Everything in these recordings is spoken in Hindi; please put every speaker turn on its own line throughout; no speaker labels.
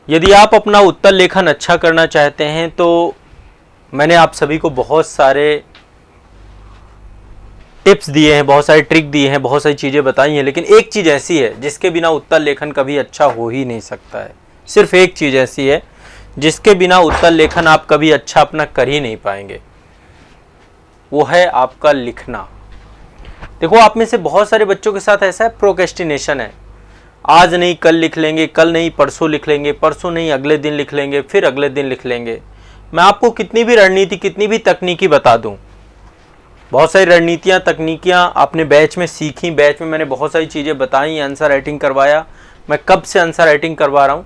यदि आप अपना उत्तर लेखन अच्छा करना चाहते हैं तो मैंने आप सभी को बहुत सारे टिप्स दिए हैं, बहुत सारे ट्रिक दिए हैं, बहुत सारी चीज़ें बताई हैं, लेकिन एक चीज़ ऐसी है जिसके बिना उत्तर लेखन कभी अच्छा हो ही नहीं सकता है। सिर्फ एक चीज़ ऐसी है जिसके बिना उत्तर लेखन आप कभी अच्छा अपना कर ही नहीं पाएंगे, वो है आपका लिखना। देखो, आप में से बहुत सारे बच्चों के साथ ऐसा है, प्रोक्रेस्टिनेशन है। आज नहीं कल लिख लेंगे, कल नहीं परसों लिख लेंगे, परसों नहीं अगले दिन लिख लेंगे, फिर अगले दिन लिख लेंगे। मैं आपको कितनी भी रणनीति, कितनी भी तकनीकी बता दूं, बहुत सारी रणनीतियां, तकनीकियां आपने बैच में सीखी, बैच में मैंने बहुत सारी चीज़ें बताई, आंसर राइटिंग करवाया। मैं कब से आंसर राइटिंग करवा रहा हूं,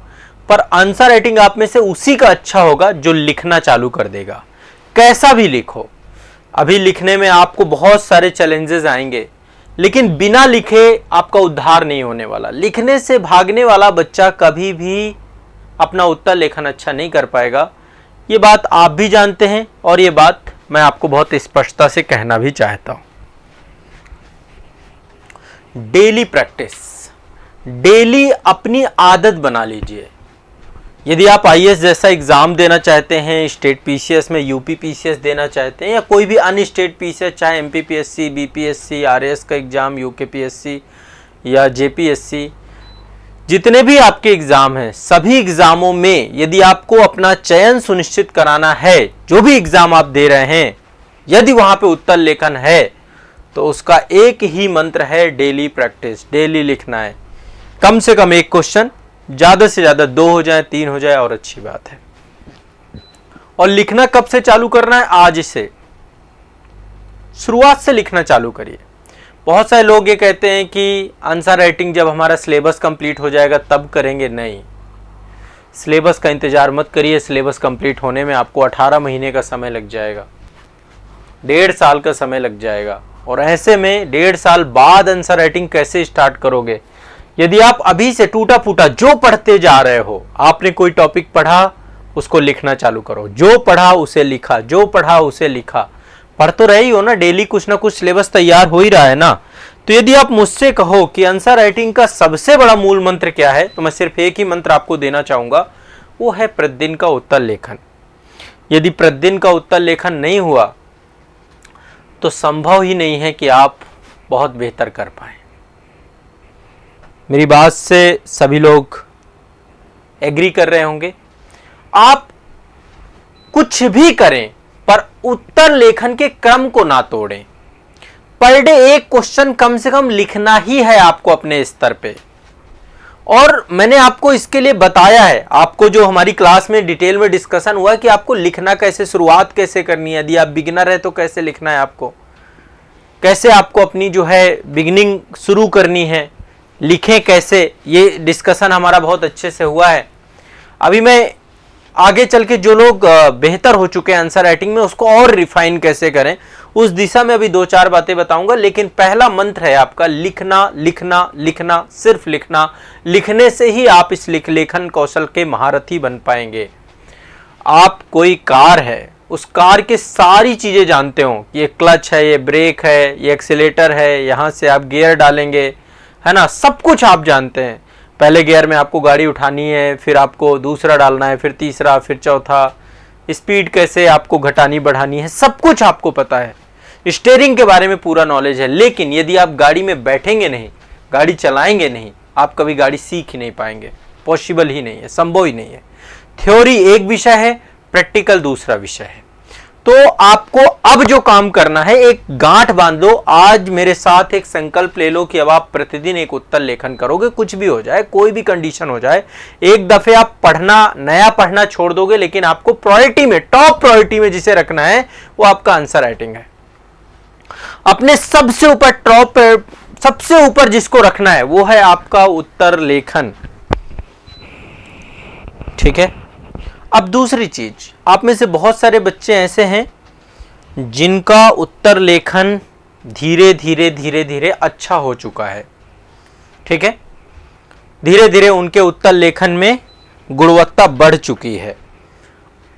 पर आंसर राइटिंग आप में से उसी का अच्छा होगा जो लिखना चालू कर देगा। कैसा भी लिखो, अभी लिखने में आपको बहुत सारे चैलेंजेस आएंगे, लेकिन बिना लिखे आपका उद्धार नहीं होने वाला। लिखने से भागने वाला बच्चा कभी भी अपना उत्तर लेखन अच्छा नहीं कर पाएगा। ये बात आप भी जानते हैं और ये बात मैं आपको बहुत स्पष्टता से कहना भी चाहता हूं। डेली प्रैक्टिस, डेली अपनी आदत बना लीजिए। यदि आप आईएएस जैसा एग्जाम देना चाहते हैं, स्टेट पीसीएस में यूपी पीसीएस देना चाहते हैं, या कोई भी अन्य स्टेट पीसीएस, चाहे एमपीपीएससी, बीपीएससी, आरएएस का एग्जाम, यूकेपीएससी या जेपीएससी, जितने भी आपके एग्जाम हैं, सभी एग्जामों में यदि आपको अपना चयन सुनिश्चित कराना है, जो भी एग्जाम आप दे रहे हैं, यदि वहां पे उत्तर लेखन है तो उसका एक ही मंत्र है, डेली प्रैक्टिस। डेली लिखना है, कम से कम एक क्वेश्चन, ज्यादा से ज्यादा 2 हो जाए, 3 हो जाए और अच्छी बात है। और लिखना कब से चालू करना है? आज से, शुरुआत से लिखना चालू करिए। बहुत सारे लोग ये कहते हैं कि आंसर राइटिंग जब हमारा सिलेबस कंप्लीट हो जाएगा तब करेंगे। नहीं, सिलेबस का इंतजार मत करिए। सिलेबस कंप्लीट होने में आपको 18 महीने का समय लग जाएगा, 1.5 साल का समय लग जाएगा। और ऐसे में 1.5 साल बाद आंसर राइटिंग कैसे स्टार्ट करोगे? यदि आप अभी से टूटा फूटा जो पढ़ते जा रहे हो, आपने कोई टॉपिक पढ़ा, उसको लिखना चालू करो। जो पढ़ा उसे लिखा, जो पढ़ा उसे लिखा। पढ़ तो रहे ही हो ना, डेली कुछ ना कुछ सिलेबस तैयार हो ही रहा है ना। तो यदि आप मुझसे कहो कि आंसर राइटिंग का सबसे बड़ा मूल मंत्र क्या है, तो मैं सिर्फ एक ही मंत्र आपको देना चाहूंगा, वो है प्रतिदिन का उत्तर लेखन। यदि प्रतिदिन का उत्तर लेखन नहीं हुआ तो संभव ही नहीं है कि आप बहुत बेहतर कर पाए। मेरी बात से सभी लोग एग्री कर रहे होंगे। आप कुछ भी करें पर उत्तर लेखन के क्रम को ना तोड़ें। पर डे एक क्वेश्चन कम से कम लिखना ही है आपको अपने स्तर पे। और मैंने आपको इसके लिए बताया है, आपको जो हमारी क्लास में डिटेल में डिस्कशन हुआ कि आपको लिखना कैसे, शुरुआत कैसे करनी है। यदि आप बिगिनर है तो कैसे लिखना है आपको, कैसे आपको अपनी जो है बिगिनिंग शुरू करनी है, लिखें कैसे, ये डिस्कशन हमारा बहुत अच्छे से हुआ है। अभी मैं आगे चल के जो लोग बेहतर हो चुके हैं आंसर राइटिंग में, उसको और रिफाइन कैसे करें, उस दिशा में अभी 2-4 बातें बताऊंगा। लेकिन पहला मंत्र है आपका लिखना, लिखना, लिखना, सिर्फ लिखना। लिखने से ही आप इस लेखन कौशल के महारथी बन पाएंगे। आप कोई कार है, उस कार के सारी चीजें जानते हो, ये क्लच है, ये ब्रेक है, ये एक्सीलेटर है, यहां से आप गियर डालेंगे, है ना, सब कुछ आप जानते हैं। पहले गियर में आपको गाड़ी उठानी है, फिर आपको दूसरा डालना है, फिर तीसरा, फिर चौथा, स्पीड कैसे आपको घटानी बढ़ानी है, सब कुछ आपको पता है। स्टीयरिंग के बारे में पूरा नॉलेज है। लेकिन यदि आप गाड़ी में बैठेंगे नहीं, गाड़ी चलाएंगे नहीं, आप कभी गाड़ी सीख ही नहीं पाएंगे। पॉसिबल ही नहीं है, संभव ही नहीं है। थ्योरी एक विषय है, प्रैक्टिकल दूसरा विषय है। तो आपको अब जो काम करना है, एक गांठ बांध लो। आज मेरे साथ एक संकल्प ले लो कि अब आप प्रतिदिन एक उत्तर लेखन करोगे। कुछ भी हो जाए, कोई भी कंडीशन हो जाए, एक दफे आप पढ़ना, नया पढ़ना छोड़ दोगे, लेकिन आपको प्रायोरिटी में, टॉप प्रायोरिटी में जिसे रखना है वो आपका आंसर राइटिंग है। अपने सबसे ऊपर, टॉप, सबसे ऊपर जिसको रखना है वो है आपका उत्तर लेखन। ठीक है। अब दूसरी चीज, आप में से बहुत सारे बच्चे ऐसे हैं जिनका उत्तर लेखन धीरे धीरे धीरे धीरे अच्छा हो चुका है। ठीक है, धीरे धीरे उनके उत्तर लेखन में गुणवत्ता बढ़ चुकी है,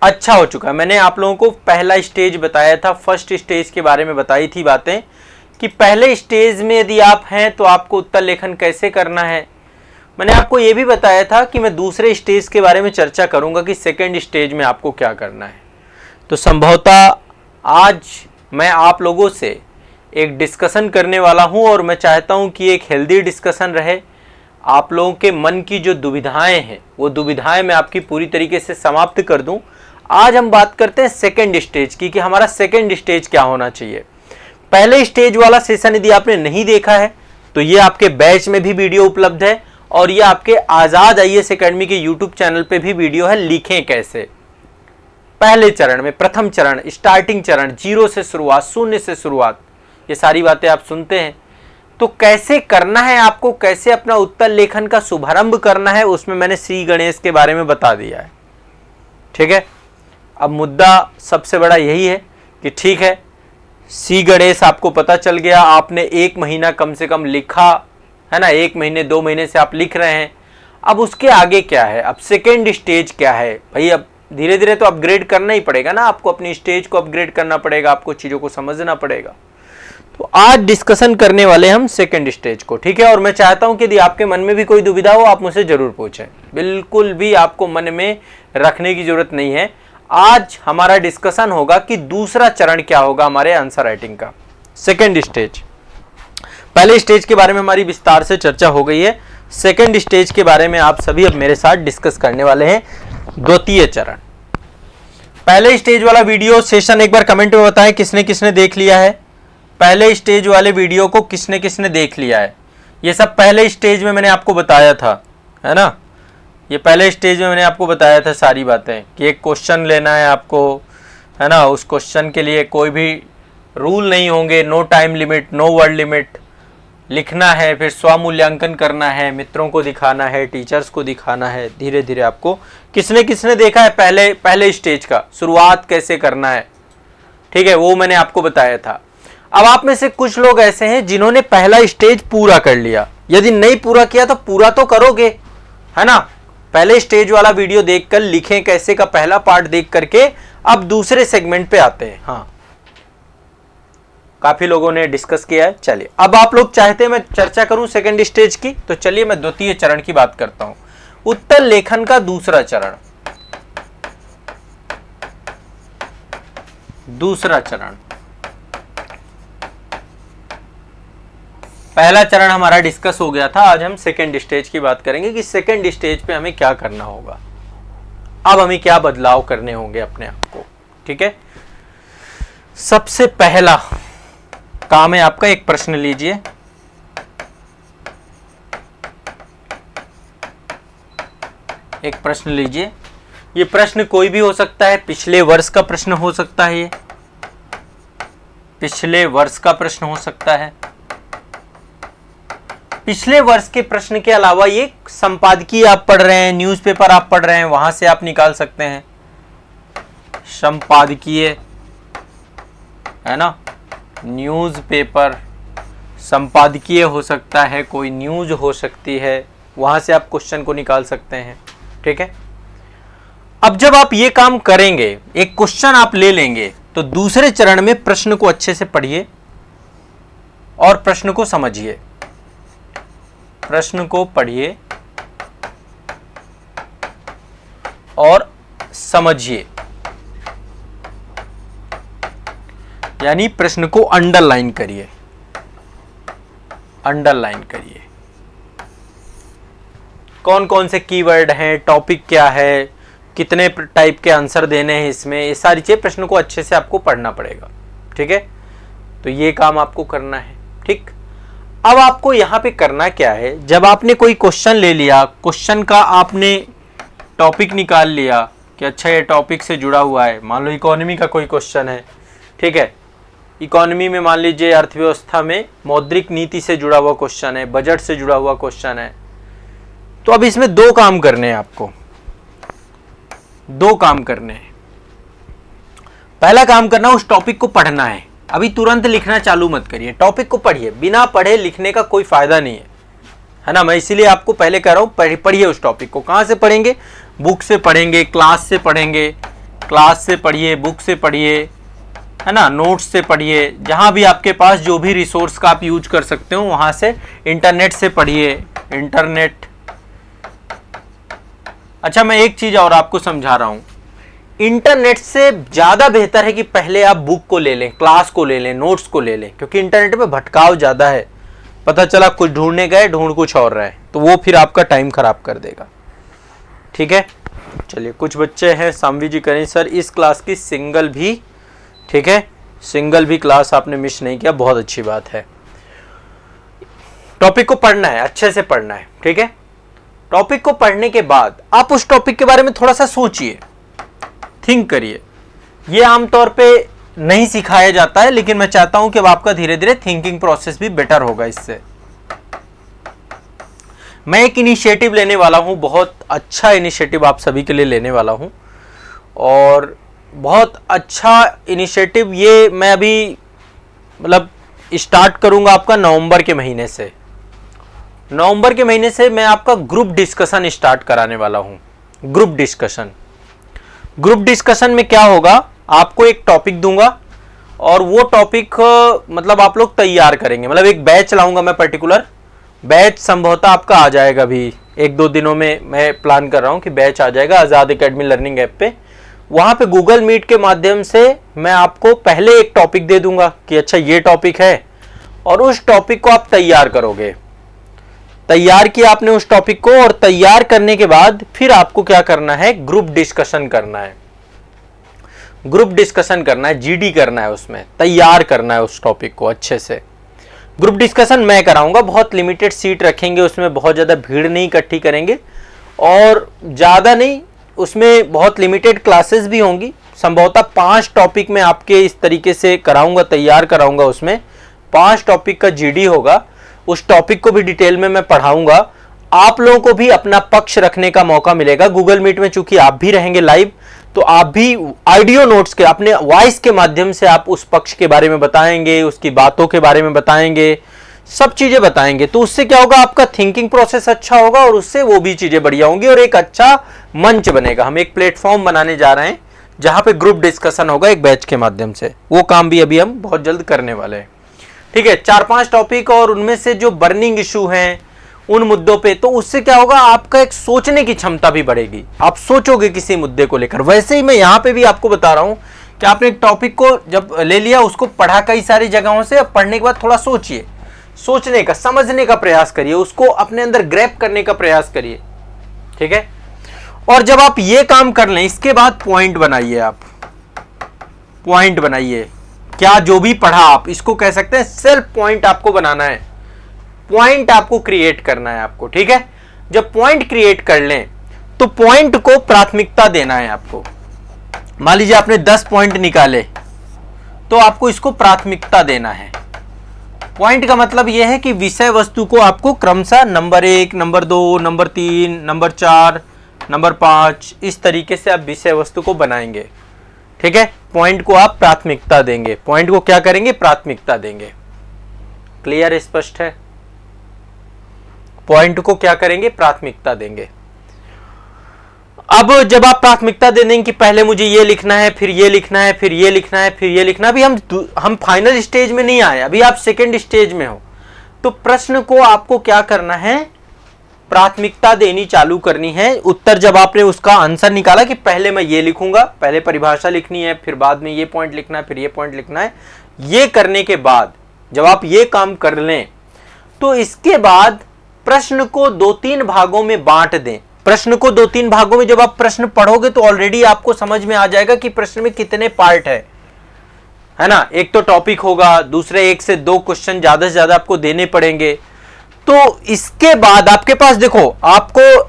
अच्छा हो चुका है। मैंने आप लोगों को पहला स्टेज बताया था, फर्स्ट स्टेज के बारे में बताई थी बातें, कि पहले स्टेज में यदि आप हैं तो आपको उत्तर लेखन कैसे करना है, मैंने आपको यह भी बताया था कि मैं दूसरे स्टेज के बारे में चर्चा करूंगा कि सेकंड स्टेज में आपको क्या करना है। तो संभवतः आज मैं आप लोगों से एक डिस्कशन करने वाला हूं और मैं चाहता हूं कि एक हेल्दी डिस्कशन रहे। आप लोगों के मन की जो दुविधाएं हैं वो दुविधाएं मैं आपकी पूरी तरीके से समाप्त कर दूं। आज हम बात करते हैं सेकंड स्टेज की कि हमारा सेकंड स्टेज क्या होना चाहिए। पहले स्टेज वाला सेशन यदि आपने नहीं देखा है तो ये आपके बैच में भी वीडियो उपलब्ध है और ये आपके आजाद आईएएस एकेडमी के यूट्यूब चैनल पे भी वीडियो है, लिखें कैसे। पहले चरण में, प्रथम चरण, स्टार्टिंग चरण, 0 से शुरुआत, 0 से शुरुआत, ये सारी बातें आप सुनते हैं। तो कैसे करना है आपको, कैसे अपना उत्तर लेखन का शुभारंभ करना है, उसमें मैंने श्री गणेश के बारे में बता दिया है। ठीक है, अब मुद्दा सबसे बड़ा यही है कि ठीक है, श्री गणेश आपको पता चल गया, आपने 1 महीना कम से कम लिखा है ना, 1 महीने 2 महीने से आप लिख रहे हैं। अब उसके आगे क्या है, अब सेकेंड स्टेज क्या है भाई। अब धीरे धीरे तो अपग्रेड करना ही पड़ेगा ना, आपको अपनी स्टेज को अपग्रेड करना पड़ेगा, आपको चीज़ों को समझना पड़ेगा। तो आज डिस्कशन करने वाले हम सेकंड स्टेज को, ठीक है। और मैं चाहता हूं कि यदि आपके मन में भी कोई दुविधा हो आप मुझसे जरूर पूछें, बिल्कुल भी आपको मन में रखने की जरूरत नहीं है। आज हमारा डिस्कशन होगा कि दूसरा चरण क्या होगा हमारे आंसर राइटिंग का, सेकंड स्टेज। पहले स्टेज के बारे में हमारी विस्तार से चर्चा हो गई है, सेकंड स्टेज के बारे में आप सभी अब मेरे साथ डिस्कस करने वाले हैं, द्वितीय चरण। पहले स्टेज वाला वीडियो सेशन एक बार कमेंट में बताएं किसने किसने देख लिया है। पहले स्टेज वाले वीडियो को किसने किसने देख लिया है। ये सब पहले स्टेज में मैंने आपको बताया था, है ना। ये पहले स्टेज में मैंने आपको बताया था सारी बातें कि एक क्वेश्चन लेना है आपको, है ना। उस क्वेश्चन के लिए कोई भी रूल नहीं होंगे, no time limit, no word limit, लिखना है, फिर स्वमूल्यांकन करना है, मित्रों को दिखाना है, टीचर्स को दिखाना है। धीरे धीरे आपको किसने किसने देखा है पहले स्टेज का, शुरुआत कैसे करना है, ठीक है, वो मैंने आपको बताया था। अब आप में से कुछ लोग ऐसे हैं जिन्होंने पहला स्टेज पूरा कर लिया, यदि नहीं पूरा किया तो पूरा तो करोगे, है ना। पहले स्टेज वाला वीडियो देखकर लिखें कैसे का पहला पार्ट देख करके अब दूसरे सेगमेंट पे आते हैं। हाँ, काफी लोगों ने डिस्कस किया है। चलिए, अब आप लोग चाहते हैं मैं चर्चा करूं सेकंड स्टेज की, तो चलिए मैं द्वितीय चरण की बात करता हूं, उत्तर लेखन का दूसरा चरण। दूसरा चरण, पहला चरण हमारा डिस्कस हो गया था, आज हम सेकंड स्टेज की बात करेंगे कि सेकंड स्टेज पे हमें क्या करना होगा, अब हमें क्या बदलाव करने होंगे अपने आप को। ठीक है, सबसे पहला काम है आपका, एक प्रश्न लीजिए। एक प्रश्न लीजिए, ये प्रश्न कोई भी हो सकता है, पिछले वर्ष का प्रश्न हो सकता है, ये पिछले वर्ष का प्रश्न हो सकता है। पिछले वर्ष के प्रश्न के अलावा ये संपादकीय आप पढ़ रहे हैं, न्यूज़पेपर आप पढ़ रहे हैं, वहां से आप निकाल सकते हैं। संपादकीय, है ना, न्यूज़पेपर, संपादकीय हो सकता है, कोई न्यूज़ हो सकती है, वहां से आप क्वेश्चन को निकाल सकते हैं। ठीक है, अब जब आप ये काम करेंगे, एक क्वेश्चन आप ले लेंगे, तो दूसरे चरण में प्रश्न को अच्छे से पढ़िए और प्रश्न को समझिए। प्रश्न को पढ़िए और समझिए, यानी प्रश्न को अंडरलाइन करिए, अंडरलाइन करिए। कौन कौन से कीवर्ड हैं, टॉपिक क्या है, कितने टाइप के आंसर देने हैं इसमें, ये सारी चीजें प्रश्न को अच्छे से आपको पढ़ना पड़ेगा। ठीक है, तो ये काम आपको करना है। ठीक, अब आपको यहाँ पे करना क्या है, जब आपने कोई क्वेश्चन ले लिया, क्वेश्चन का आपने टॉपिक निकाल लिया कि अच्छा ये टॉपिक से जुड़ा हुआ है, मान लो इकोनॉमी का कोई क्वेश्चन है, ठीक है, इकोनॉमी में मान लीजिए अर्थव्यवस्था में मौद्रिक नीति से जुड़ा हुआ क्वेश्चन है, बजट से जुड़ा हुआ क्वेश्चन है, तो अब इसमें दो काम करने हैं आपको, दो काम करने हैं। पहला काम करना, उस टॉपिक को पढ़ना है। अभी तुरंत लिखना चालू मत करिए, टॉपिक को पढ़िए, बिना पढ़े लिखने का कोई फायदा नहीं है ना। मैं इसीलिए आपको पहले कह रहा हूं, पढ़िए उस टॉपिक को। कहां से पढ़ेंगे, बुक से पढ़ेंगे, क्लास से पढ़ेंगे, क्लास से पढ़िए, बुक से पढ़िए, है ना, नोट्स से पढ़िए, जहां भी आपके पास जो भी रिसोर्स का आप यूज कर सकते हो वहां से, इंटरनेट से पढ़िए, इंटरनेट, अच्छा, मैं एक चीज और आपको समझा रहा हूं, इंटरनेट से ज्यादा बेहतर है कि पहले आप बुक को ले लें, क्लास को ले लें, नोट्स को ले लें, क्योंकि इंटरनेट में भटकाव ज्यादा है। पता चला कुछ ढूंढने गए, ढूंढ कुछ और रहे, तो वो फिर आपका टाइम खराब कर देगा। ठीक है, चलिए कुछ बच्चे हैं सामवी जी करें सर इस क्लास की सिंगल भी, ठीक है, सिंगल भी क्लास आपने मिस नहीं किया, बहुत अच्छी बात है। टॉपिक को पढ़ना है, अच्छे से पढ़ना है, ठीक है। टॉपिक को पढ़ने के बाद आप उस टॉपिक के बारे में थोड़ा सा सोचिए, थिंक करिए। ये आमतौर पे नहीं सिखाया जाता है, लेकिन मैं चाहता हूं कि अब आपका धीरे धीरे थिंकिंग प्रोसेस भी बेटर होगा इससे। मैं एक इनिशिएटिव लेने वाला हूं, बहुत अच्छा इनिशिएटिव आप सभी के लिए लेने वाला हूं, और बहुत अच्छा इनिशिएटिव ये मैं अभी मतलब स्टार्ट करूंगा आपका नवंबर के महीने से। नवंबर के महीने से मैं आपका ग्रुप डिस्कशन स्टार्ट कराने वाला हूं। ग्रुप डिस्कशन में क्या होगा, आपको एक टॉपिक दूंगा और वो टॉपिक मतलब आप लोग तैयार करेंगे, मतलब एक बैच लाऊंगा मैं, पर्टिकुलर बैच संभवतः आपका आ जाएगा भी 1-2 दिनों में। मैं प्लान कर रहा हूं कि बैच आ जाएगा आजाद एकेडमी लर्निंग ऐप पे। वहां पे गूगल मीट के माध्यम से मैं आपको पहले एक टॉपिक दे दूंगा कि अच्छा ये टॉपिक है, और उस टॉपिक को आप तैयार करोगे। तैयार किया आपने उस टॉपिक को, और तैयार करने के बाद फिर आपको क्या करना है, ग्रुप डिस्कशन करना है। ग्रुप डिस्कशन करना है, जीडी करना है, उसमें तैयार करना है उस टॉपिक को अच्छे से। ग्रुप डिस्कशन मैं कराऊंगा, बहुत लिमिटेड सीट रखेंगे उसमें, बहुत ज़्यादा भीड़ नहीं इकट्ठी करेंगे, और ज़्यादा नहीं, उसमें बहुत लिमिटेड क्लासेस भी होंगी। संभवतः 5 टॉपिक में आपके इस तरीके से कराऊंगा, तैयार कराऊंगा। उसमें 5 टॉपिक का जीडी होगा, उस टॉपिक को भी डिटेल में मैं पढ़ाऊंगा। आप लोगों को भी अपना पक्ष रखने का मौका मिलेगा गूगल मीट में, चूंकि आप भी रहेंगे लाइव, तो आप भी ऑडियो नोट्स के अपने वॉइस के माध्यम से आप उस पक्ष के बारे में बताएंगे, उसकी बातों के बारे में बताएंगे, सब चीजें बताएंगे। तो उससे क्या होगा, आपका थिंकिंग प्रोसेस अच्छा होगा, और उससे वो भी चीजें बढ़िया होंगी, और एक अच्छा मंच बनेगा। हम एक प्लेटफॉर्म बनाने जा रहे हैं जहां पे ग्रुप डिस्कशन होगा एक बैच के माध्यम से। वो काम भी अभी हम बहुत जल्द करने वाले हैं, ठीक है। 4-5 टॉपिक, और उनमें से जो बर्निंग इशू हैं उन मुद्दों पे, तो उससे क्या होगा, आपका एक सोचने की क्षमता भी बढ़ेगी, आप सोचोगे किसी मुद्दे को लेकर। वैसे ही मैं यहाँ पे भी आपको बता रहा हूँ कि आपने एक टॉपिक को जब ले लिया, उसको पढ़ा कई सारी जगहों से, अब पढ़ने के बाद थोड़ा सोचिए, सोचने का, समझने का प्रयास करिए, उसको अपने अंदर ग्रैब करने का प्रयास करिए, ठीक है। और जब आप ये काम कर लें, इसके बाद पॉइंट बनाइए, आप पॉइंट बनाइए। क्या जो भी पढ़ा आप इसको कह सकते हैं सेल्फ पॉइंट आपको बनाना है, पॉइंट आपको क्रिएट करना है आपको, ठीक है। जब पॉइंट क्रिएट कर लें तो पॉइंट को प्राथमिकता देना है आपको। मान लीजिए आपने 10 पॉइंट निकाले, तो आपको इसको प्राथमिकता देना है। पॉइंट का मतलब यह है कि विषय वस्तु को आपको क्रमशः number 1, number 2, number 3, number 4, number 5, इस तरीके से आप विषय वस्तु को बनाएंगे, ठीक है। पॉइंट को आप प्राथमिकता देंगे, पॉइंट को क्या करेंगे, प्राथमिकता देंगे। क्लियर, स्पष्ट है। पॉइंट को क्या करेंगे, प्राथमिकता देंगे। अब जब आप प्राथमिकता दे देंगे कि पहले मुझे ये लिखना है, फिर ये लिखना है, फिर ये लिखना है, फिर ये लिखना, अभी हम फाइनल स्टेज में नहीं आए, अभी आप सेकंड स्टेज में हो, तो प्रश्न को आपको क्या करना है, प्राथमिकता देनी चालू करनी है। उत्तर जब आपने उसका आंसर निकाला कि पहले मैं ये लिखूंगा, पहले परिभाषा लिखनी है, फिर बाद में ये पॉइंट लिखना है, फिर ये पॉइंट लिखना है, ये करने के बाद जब आप ये काम कर लें, तो इसके बाद प्रश्न को 2-3 भागों में बांट दें। प्रश्न को 2-3 भागों में जब आप प्रश्न पढ़ोगे तो ऑलरेडी आपको समझ में आ जाएगा कि प्रश्न में कितने पार्ट है ना। एक तो टॉपिक होगा, दूसरे 1 से 2 क्वेश्चन ज्यादा से ज्यादा आपको देने पड़ेंगे। तो इसके बाद आपके पास देखो,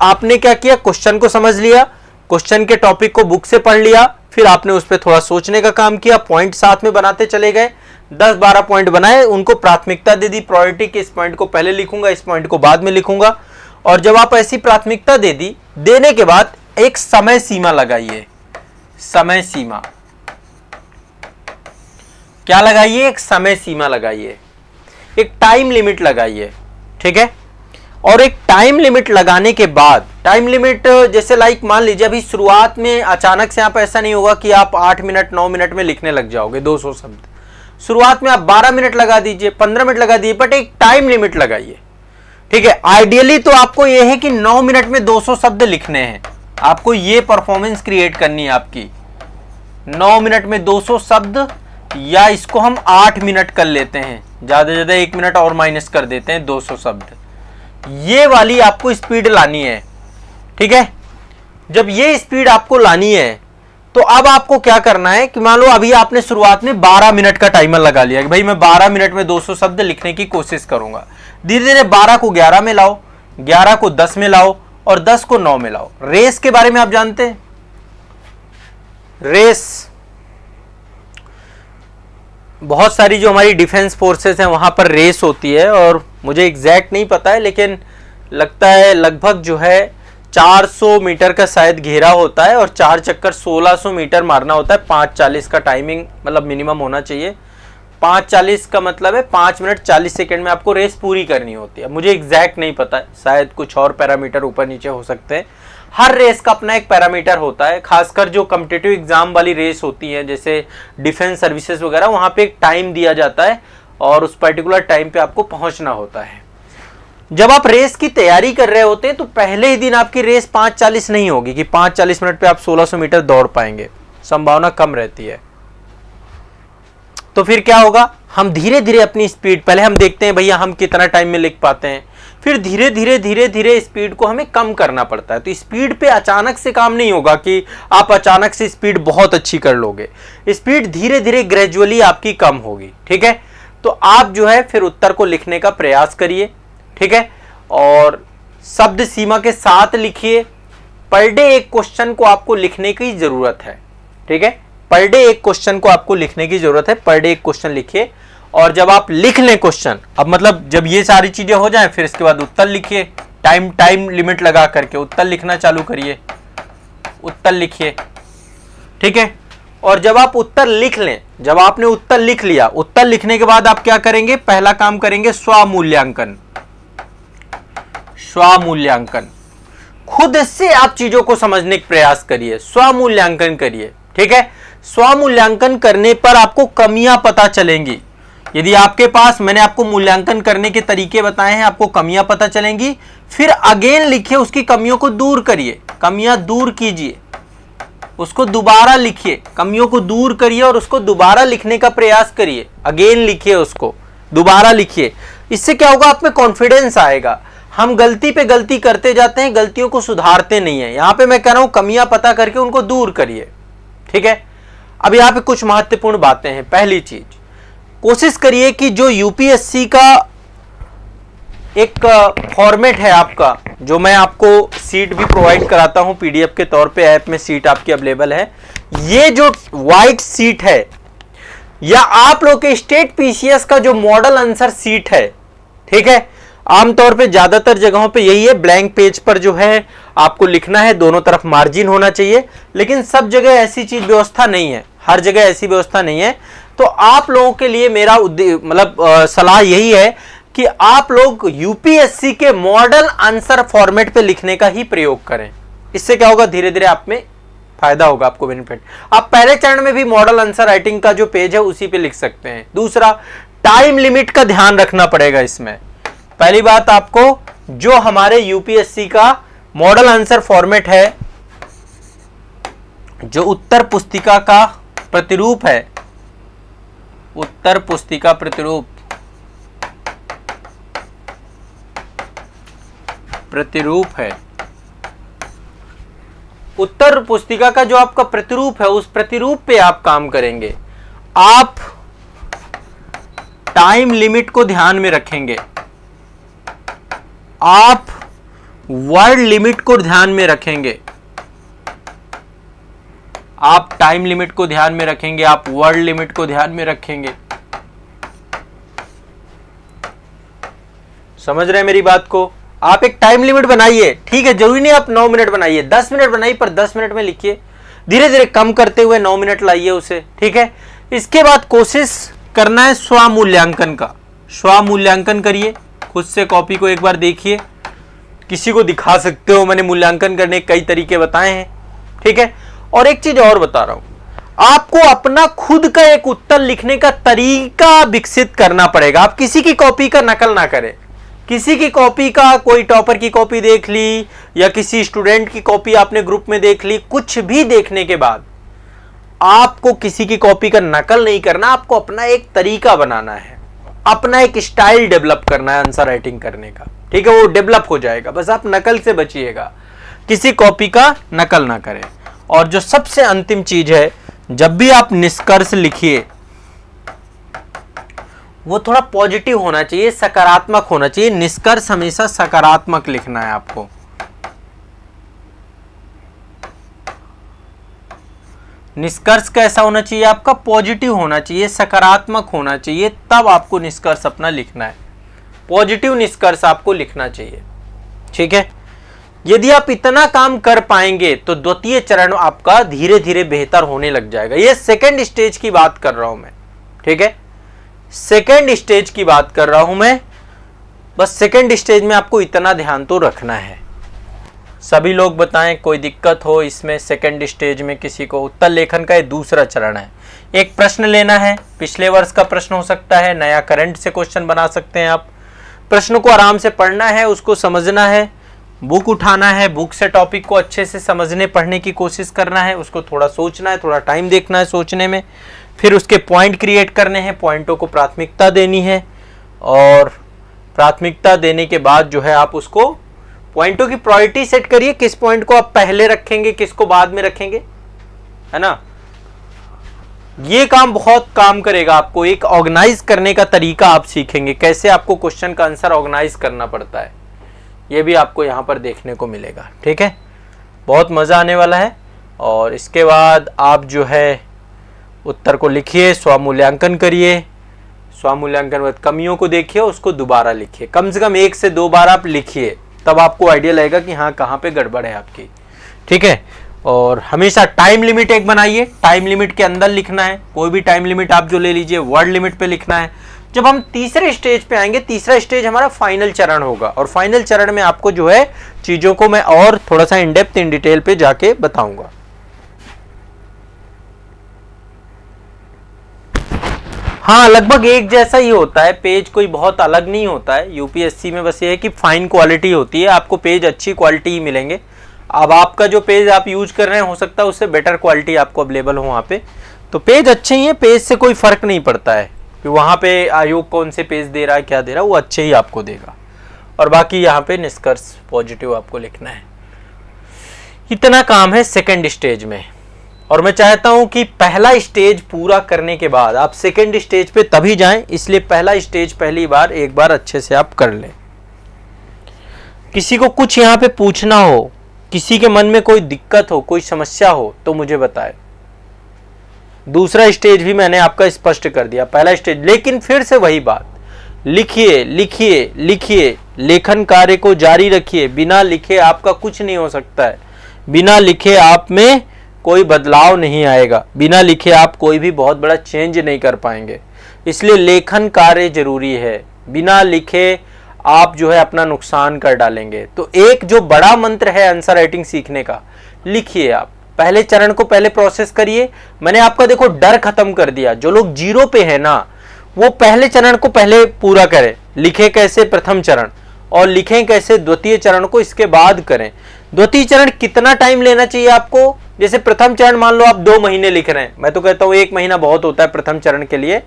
आपने क्या किया, क्वेश्चन को समझ लिया, क्वेश्चन के टॉपिक को बुक से पढ़ लिया, फिर आपने उस पर थोड़ा सोचने का काम किया, पॉइंट साथ में बनाते चले गए, 10-12 पॉइंट बनाए, उनको प्राथमिकता दे दी, प्रायोरिटी के इस पॉइंट को पहले लिखूंगा, इस पॉइंट को बाद में लिखूंगा। और जब आप ऐसी प्राथमिकता दे दी, देने के बाद एक समय सीमा लगाइए। समय सीमा क्या लगाइए, एक समय सीमा लगाइए, एक टाइम लिमिट लगाइए, ठीक है। और एक टाइम लिमिट लगाने के बाद, टाइम लिमिट जैसे लाइक मान लीजिए अभी शुरुआत में अचानक से आप ऐसा नहीं होगा कि आप 8 मिनट 9 मिनट में लिखने लग जाओगे 200 शब्द। शुरुआत में आप 12 मिनट लगा दीजिए, 15 मिनट लगा दीजिए, बट एक टाइम लिमिट लगाइए, ठीक है। आइडियली तो आपको यह है कि 9 मिनट में 200 शब्द लिखने हैं, आपको ये परफॉर्मेंस क्रिएट करनी है आपकी। 9 मिनट में 200 शब्द, या इसको हम 8 मिनट कर लेते हैं, ज्यादा से ज्यादा 1 मिनट और माइनस कर देते हैं, 200 शब्द। ये वाली आपको स्पीड लानी है, ठीक है। जब ये स्पीड आपको लानी है तो अब आपको क्या करना है कि मान लो अभी आपने शुरुआत में 12 मिनट का टाइमर लगा लिया कि भाई मैं 12 मिनट में 200 शब्द लिखने की कोशिश करूंगा। धीरे धीरे 12 को 11 में लाओ, 11 को 10 में लाओ और 10 को 9 में लाओ। रेस के बारे में आप जानते हैं? रेस बहुत सारी जो हमारी डिफेंस फोर्सेस हैं वहां पर रेस होती है, और मुझे एग्जैक्ट नहीं पता है लेकिन लगता है लगभग जो है 400 मीटर का शायद घेरा होता है और 4 चक्कर 1600 मीटर मारना होता है। 5:40 का टाइमिंग मतलब मिनिमम होना चाहिए। 5:40 का मतलब है 5 मिनट 40 सेकंड में आपको रेस पूरी करनी होती है। मुझे एग्जैक्ट नहीं पता है, शायद कुछ और पैरामीटर ऊपर नीचे हो सकते हैं। हर रेस का अपना एक पैरामीटर होता है, खासकर जो कॉम्पिटिटिव एग्जाम वाली रेस होती है जैसे डिफेंस सर्विसेज वगैरह, वहां पे एक टाइम दिया जाता है और उस पर्टिकुलर टाइम पे आपको पहुंचना होता है। जब आप रेस की तैयारी कर रहे होते हैं तो पहले ही दिन आपकी रेस 5:40 नहीं होगी कि 5:40 मिनट पे आप 1600 मीटर दौड़ पाएंगे, संभावना कम रहती है। तो फिर क्या होगा, हम धीरे धीरे अपनी स्पीड, पहले हम देखते हैं भैया हम कितना टाइम में लिख पाते हैं, फिर धीरे धीरे स्पीड को हमें कम करना पड़ता है। तो स्पीड पे अचानक से काम नहीं होगा कि आप अचानक से स्पीड बहुत अच्छी कर लोगे। स्पीड धीरे धीरे ग्रेजुअली आपकी कम होगी, ठीक है। तो आप जो है फिर उत्तर को लिखने का प्रयास करिए, ठीक है, और शब्द सीमा के साथ लिखिए। पर डे एक क्वेश्चन को आपको लिखने की जरूरत है, ठीक है। पर डे एक क्वेश्चन को आपको लिखने की जरूरत है, पर डे एक क्वेश्चन लिखिए। और जब आप लिख लें क्वेश्चन, अब मतलब जब ये सारी चीजें हो जाएं फिर इसके बाद उत्तर लिखिए। टाइम लिमिट लगा करके उत्तर लिखना चालू करिए, उत्तर लिखिए, ठीक है। और जब आप उत्तर लिख लें, जब आपने उत्तर लिख लिया, उत्तर लिखने के बाद आप क्या करेंगे, पहला काम करेंगे स्वमूल्यांकन। स्वमूल्यांकन, खुद से आप चीजों को समझने का प्रयास करिए, स्वमूल्यांकन करिए, ठीक है। स्वमूल्यांकन करने पर आपको कमियां पता चलेंगी। यदि आपके पास, मैंने आपको मूल्यांकन करने के तरीके बताए हैं, आपको कमियां पता चलेंगी, फिर अगेन लिखिए, उसकी कमियों को दूर करिए, कमियां दूर कीजिए, उसको दोबारा लिखिए, कमियों को दूर करिए और उसको दोबारा लिखने का प्रयास करिए। अगेन लिखिए, उसको दोबारा लिखिए। इससे क्या होगा, आप में कॉन्फिडेंस आएगा। हम गलती पे गलती करते जाते हैं, गलतियों को सुधारते नहीं है। यहां पे मैं कह रहा हूं कमियां पता करके उनको दूर करिए, ठीक है। अब यहां पे कुछ महत्वपूर्ण बातें हैं। पहली चीज, कोशिश करिए कि जो यूपीएससी का एक फॉर्मेट है आपका, जो मैं आपको सीट भी प्रोवाइड कराता हूं पीडीएफ के तौर पे, ऐप में सीट आपकी अवेलेबल है। ये जो व्हाइट सीट है या आप लोग के स्टेट पीसीएस का जो मॉडल आंसर सीट है, ठीक है, आमतौर पे ज्यादातर जगहों पे यही है, ब्लैंक पेज पर जो है आपको लिखना है, दोनों तरफ मार्जिन होना चाहिए। लेकिन सब जगह ऐसी चीज व्यवस्था नहीं है, हर जगह ऐसी व्यवस्था नहीं है। तो आप लोगों के लिए मेरा मतलब सलाह यही है कि आप लोग यूपीएससी के मॉडल आंसर फॉर्मेट पे लिखने का ही प्रयोग करें। इससे क्या होगा, धीरे धीरे आप में फायदा होगा, आपको बेनिफिट। आप पहले चरण में भी मॉडल आंसर राइटिंग का जो पेज है उसी पे लिख सकते हैं। दूसरा, टाइम लिमिट का ध्यान रखना पड़ेगा इसमें। पहली बात, आपको जो हमारे यूपीएससी का मॉडल आंसर फॉर्मेट है, जो उत्तर पुस्तिका का प्रतिरूप है, उत्तर पुस्तिका प्रतिरूप है, उत्तर पुस्तिका का जो आपका प्रतिरूप है, उस प्रतिरूप पे आप काम करेंगे। आप टाइम लिमिट को ध्यान में रखेंगे, आप वर्ड लिमिट को ध्यान में रखेंगे, आप टाइम लिमिट को ध्यान में रखेंगे, आप वर्ड लिमिट को ध्यान में रखेंगे। समझ रहे हैं मेरी बात को? आप एक टाइम लिमिट बनाइए, ठीक है, जरूरी नहीं आप 9 मिनट बनाइए, 10 मिनट बनाइए, पर 10 मिनट में लिखिए। धीरे धीरे कम करते हुए 9 मिनट लाइए उसे, ठीक है। इसके बाद कोशिश करना है स्वमूल्यांकन का। स्वमूल्यांकन करिए, खुद से कॉपी को एक बार देखिए, किसी को दिखा सकते हो, मैंने मूल्यांकन करने के कई तरीके बताए हैं, ठीक है। और एक चीज और बता रहा हूं, आपको अपना खुद का एक उत्तर लिखने का तरीका विकसित करना पड़ेगा। आप किसी की कॉपी का नकल ना करें। किसी की कॉपी का, कोई टॉपर की कॉपी देख ली या किसी स्टूडेंट की कॉपी आपने ग्रुप में देख ली, कुछ भी देखने के बाद आपको किसी की कॉपी का नकल नहीं करना, आपको अपना एक तरीका बनाना है, अपना एक स्टाइल डेवलप करना है आंसर राइटिंग करने का। ठीक है, वो डेवलप हो जाएगा, बस आप नकल से बचिएगा, किसी कॉपी का नकल ना करें। और जो सबसे अंतिम चीज है, जब भी आप निष्कर्ष लिखिए वो थोड़ा पॉजिटिव होना चाहिए, सकारात्मक होना चाहिए। निष्कर्ष हमेशा सकारात्मक लिखना है आपको। निष्कर्ष कैसा होना चाहिए आपका? पॉजिटिव होना चाहिए, सकारात्मक होना चाहिए, तब आपको निष्कर्ष अपना लिखना है। पॉजिटिव निष्कर्ष आपको लिखना चाहिए। ठीक है, यदि आप इतना काम कर पाएंगे तो द्वितीय चरण आपका धीरे धीरे बेहतर होने लग जाएगा। ये सेकंड स्टेज की बात कर रहा हूं मैं। ठीक है, सेकंड स्टेज की बात कर रहा हूं मैं। बस सेकंड स्टेज में आपको इतना ध्यान तो रखना है। सभी लोग बताएं कोई दिक्कत हो इसमें? सेकंड स्टेज में किसी को उत्तर लेखन का ये दूसरा चरण है। एक प्रश्न लेना है, पिछले वर्ष का प्रश्न हो सकता है, नया करंट से क्वेश्चन बना सकते हैं आप। प्रश्न को आराम से पढ़ना है, उसको समझना है, बुक उठाना है, बुक से टॉपिक को अच्छे से समझने पढ़ने की कोशिश करना है, उसको थोड़ा सोचना है, थोड़ा टाइम देखना है सोचने में, फिर उसके पॉइंट क्रिएट करने हैं, पॉइंटों को प्राथमिकता देनी है, और प्राथमिकता देने के बाद जो है आप उसको पॉइंटों की प्रायोरिटी सेट करिए, किस पॉइंट को आप पहले रखेंगे, किसको बाद में रखेंगे, है ना। ये काम बहुत काम करेगा आपको। एक ऑर्गेनाइज करने का तरीका आप सीखेंगे, कैसे आपको क्वेश्चन का आंसर ऑर्गेनाइज करना पड़ता है, ये भी आपको यहाँ पर देखने को मिलेगा। ठीक है, बहुत मज़ा आने वाला है। और इसके बाद आप जो है उत्तर को लिखिए, स्वमूल्यांकन करिए, स्वमूल्यांकन बाद कमियों को देखिए, उसको दोबारा लिखिए, कम से कम 1 से 2 बार आप लिखिए, तब आपको आइडिया लगेगा कि हाँ कहाँ पे गड़बड़ है आपकी। ठीक है, और हमेशा टाइम लिमिट एक बनाइए, टाइम लिमिट के अंदर लिखना है। कोई भी टाइम लिमिट आप जो ले लीजिए, वर्ड लिमिट पे लिखना है। जब हम तीसरे स्टेज पे आएंगे, तीसरा स्टेज हमारा फाइनल चरण होगा, और फाइनल चरण में आपको जो है चीजों को मैं और थोड़ा सा इन डेप्थ इन डिटेल पे जाके बताऊंगा। हाँ, लगभग एक जैसा ही होता है, पेज कोई बहुत अलग नहीं होता है। यूपीएससी में बस ये है कि फाइन क्वालिटी होती है, आपको पेज अच्छी क्वालिटी ही मिलेंगे। अब आपका जो पेज आप यूज कर रहे हैं हो सकता है उससे बेटर क्वालिटी आपको अवेलेबल हो वहाँ पे, तो पेज अच्छे ही है, पेज से कोई फर्क नहीं पड़ता है कि वहाँ पे आयोग कौन से पेज दे रहा है, क्या दे रहा है, वो अच्छे ही आपको देगा। और बाकी यहाँ पे निष्कर्ष पॉजिटिव आपको लिखना है। इतना काम है सेकेंड स्टेज में, और मैं चाहता हूं कि पहला स्टेज पूरा करने के बाद आप सेकेंड स्टेज पे तभी जाएं, इसलिए पहला स्टेज पहली बार एक बार अच्छे से आप कर लें। किसी को कुछ यहाँ पे पूछना हो, किसी के मन में कोई दिक्कत हो, कोई समस्या हो, तो मुझे बताएं। दूसरा स्टेज भी मैंने आपका स्पष्ट कर दिया, पहला स्टेज, लेकिन फिर से वही बात, लिखिए लिखिए लिखिए, लेखन कार्य को जारी रखिए। बिना लिखे आपका कुछ नहीं हो सकता है, बिना लिखे आप में कोई बदलाव नहीं आएगा, बिना लिखे आप कोई भी बहुत बड़ा चेंज नहीं कर पाएंगे। इसलिए लेखन कार्य जरूरी है, बिना लिखे आप जो है अपना नुकसान कर डालेंगे। तो एक जो बड़ा मंत्र है आंसर राइटिंग सीखने का, लिखिए आप, पहले चरण को पहले प्रोसेस करिए। मैंने आपका देखो डर खत्म कर दिया, जो लोग 0 पे है ना, वो पहले चरण को पहले पूरा करें। लिखे कैसे प्रथम चरण, और लिखें कैसे द्वितीय चरण को इसके बाद करें। द्वितीय चरण कितना टाइम लेना चाहिए आपको? जैसे प्रथम चरण मान लो आप 2 महीने लिख रहे हैं, मैं तो कहता हूं 1 महीना बहुत होता है प्रथम चरण के लिए।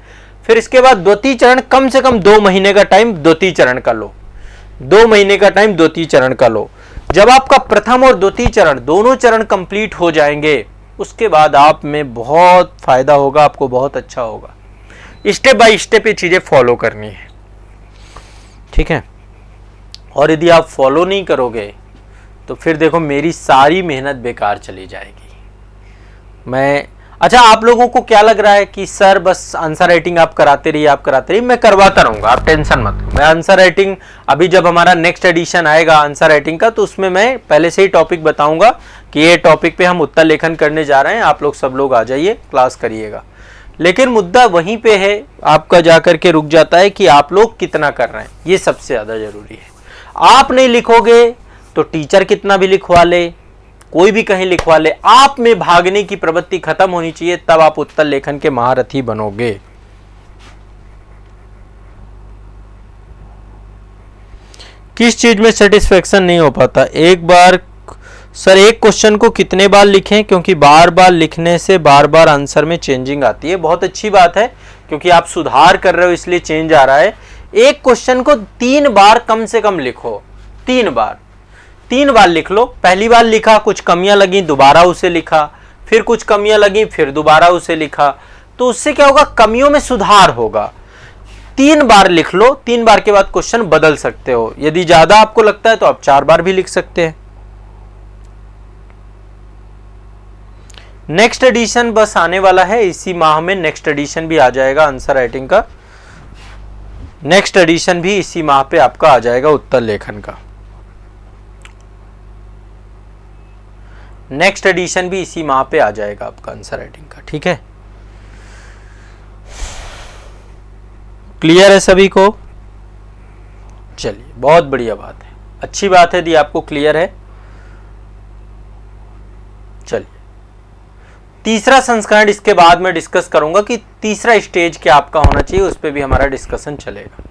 फिर इसके बाद द्वितीय चरण कम से कम 2 महीने का टाइम द्वितीय चरण का लो, 2 महीने का टाइम द्वितीय चरण का लो। जब आपका प्रथम और द्वितीय चरण दोनों चरण कंप्लीट हो जाएंगे, उसके बाद आप में बहुत फायदा होगा, आपको बहुत अच्छा होगा। स्टेप बाय स्टेप ये चीजें फॉलो करनी है, ठीक है। और यदि आप फॉलो नहीं करोगे तो फिर देखो मेरी सारी मेहनत बेकार चली जाएगी। अच्छा, आप लोगों को क्या लग रहा है कि सर बस आंसर राइटिंग आप कराते रहिए, आप कराते रहिए, मैं करवाता रहूंगा, आप टेंशन मत लो। मैं आंसर राइटिंग अभी जब हमारा नेक्स्ट एडिशन आएगा आंसर राइटिंग का, तो उसमें मैं पहले से ही टॉपिक बताऊंगा कि ये टॉपिक पे हम उत्तर लेखन करने जा रहे हैं, आप लोग सब लोग आ जाइए, क्लास करिएगा। लेकिन मुद्दा वहीं पे है, आपका जाकर के रुक जाता है कि आप लोग कितना कर रहे हैं, ये सबसे ज्यादा जरूरी है। आप नहीं लिखोगे तो टीचर कितना भी लिखवा ले, कोई भी कहीं लिखवा ले, आप में भागने की प्रवृत्ति खत्म होनी चाहिए, तब आप उत्तर लेखन के महारथी बनोगे। किस चीज में सेटिस्फेक्शन नहीं हो पाता? एक बार सर एक क्वेश्चन को कितने बार लिखें, क्योंकि बार बार लिखने से बार बार आंसर में चेंजिंग आती है। बहुत अच्छी बात है, क्योंकि आप सुधार कर रहे हो इसलिए चेंज आ रहा है। एक क्वेश्चन को 3 बार कम से कम लिखो, 3 बार लिख लो। पहली बार लिखा, कुछ कमियां लगी, दोबारा उसे लिखा, फिर कुछ कमियां लगी, फिर दोबारा उसे लिखा, तो उससे क्या होगा? कमियों में सुधार होगा। 3 बार लिख लो, 3 बार के बाद क्वेश्चन बदल सकते हो। यदि ज्यादा आपको लगता है तो आप 4 बार भी लिख सकते हैं। नेक्स्ट एडिशन बस आने वाला है, इसी माह में नेक्स्ट एडिशन भी आ जाएगा आंसर राइटिंग का। नेक्स्ट एडिशन भी इसी माह पे आपका आ जाएगा उत्तर लेखन का। नेक्स्ट एडिशन भी इसी माह पे आ जाएगा आपका आंसर राइटिंग का। ठीक है, क्लियर है सभी को? चलिए, बहुत बढ़िया बात है, अच्छी बात है, दी आपको क्लियर है। चलिए, तीसरा संस्करण इसके बाद में डिस्कस करूंगा कि तीसरा स्टेज क्या आपका होना चाहिए, उस पर भी हमारा डिस्कशन चलेगा।